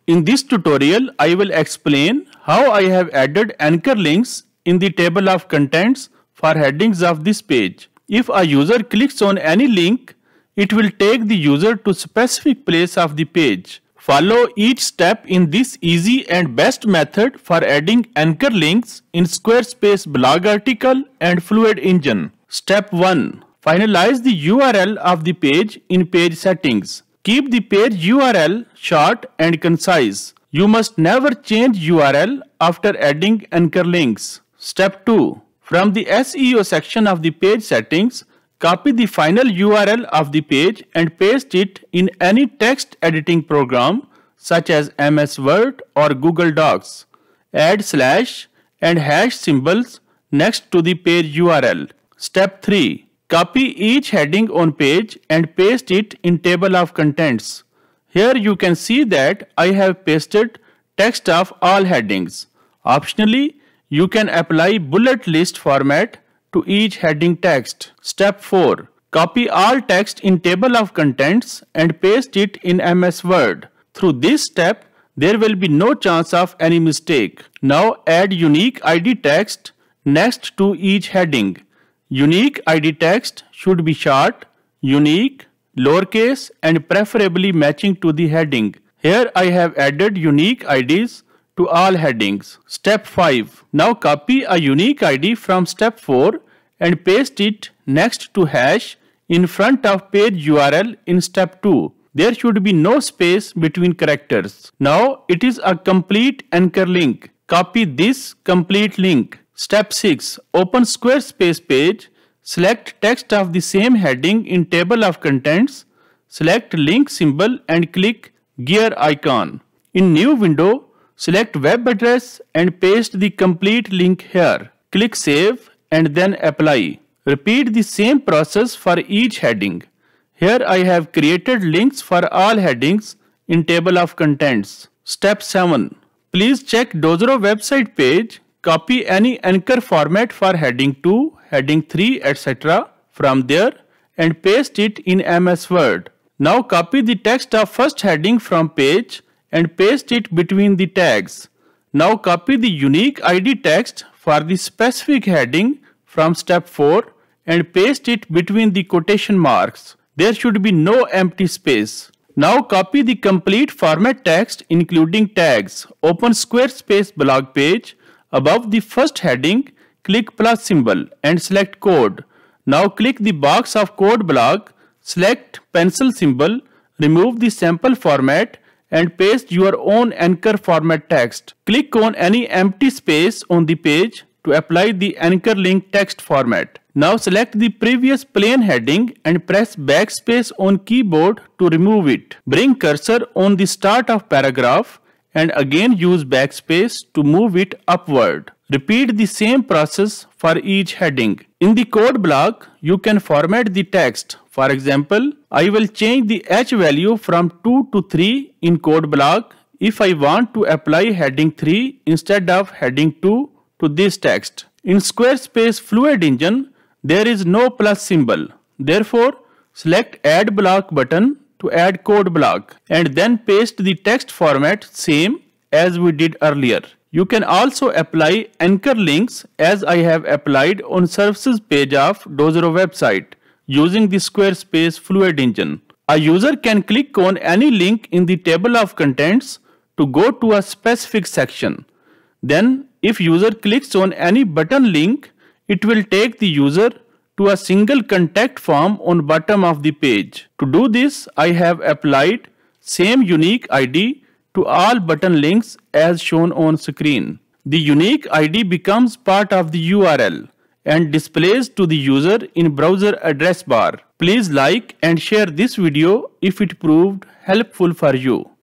In this tutorial, I will explain how I have added anchor links in the table of contents for headings of this page. If a user clicks on any link, it will take the user to a specific place of the page. Follow each step in this easy and best method for adding anchor links in Squarespace blog article and Fluid Engine. Step 1. Finalize the URL of the page in page settings. Keep the page URL short and concise. You must never change URL after adding anchor links. Step 2. From the SEO section of the page settings, copy the final URL of the page and paste it in any text editing program such as MS Word or Google Docs. Add slash and hash symbols next to the page URL. Step 3. Copy each heading on page and paste it in table of contents. Here you can see that I have pasted text of all headings. Optionally, you can apply bullet list format to each heading text. Step 4. Copy all text in table of contents and paste it in MS Word. Through this step, there will be no chance of any mistake. Now add unique ID text next to each heading. Unique ID text should be short, unique, lowercase and preferably matching to the heading. Here I have added unique IDs to all headings. Step 5. Now copy a unique ID from step 4 and paste it next to hash in front of page URL in step 2. There should be no space between characters. Now it is a complete anchor link. Copy this complete link. Step 6. Open Squarespace page. Select text of the same heading in table of contents. Select link symbol and click gear icon. In new window, select web address and paste the complete link here. Click save and then apply. Repeat the same process for each heading. Here I have created links for all headings in table of contents. Step 7. Please check Dozero website page. Copy any anchor format for heading 2, heading 3, etc. from there and paste it in MS Word. Now copy the text of first heading from page and paste it between the tags. Now copy the unique ID text for the specific heading from step 4 and paste it between the quotation marks. There should be no empty space. Now copy the complete format text including tags. Open Squarespace blog page. Above the first heading, click plus symbol and select code. Now click the box of code block, select pencil symbol, remove the sample format and paste your own anchor format text. Click on any empty space on the page to apply the anchor link text format. Now select the previous plain heading and press backspace on keyboard to remove it. Bring cursor on the start of paragraph and again use backspace to move it upward. Repeat the same process for each heading. In the code block, you can format the text. For example, I will change the H value from 2 to 3 in code block if I want to apply heading 3 instead of heading 2 to this text. In Squarespace Fluid Engine, there is no plus symbol. Therefore, select Add Block button to add code block and then paste the text format same as we did earlier. You can also apply anchor links as I have applied on services page of Dozero website using the Squarespace Fluid Engine. A user can click on any link in the table of contents to go to a specific section. Then if user clicks on any button link, it will take the user to a single contact form on bottom of the page. To do this, I have applied same unique ID to all button links as shown on screen. The unique ID becomes part of the URL and displays to the user in browser address bar. Please like and share this video if it proved helpful for you.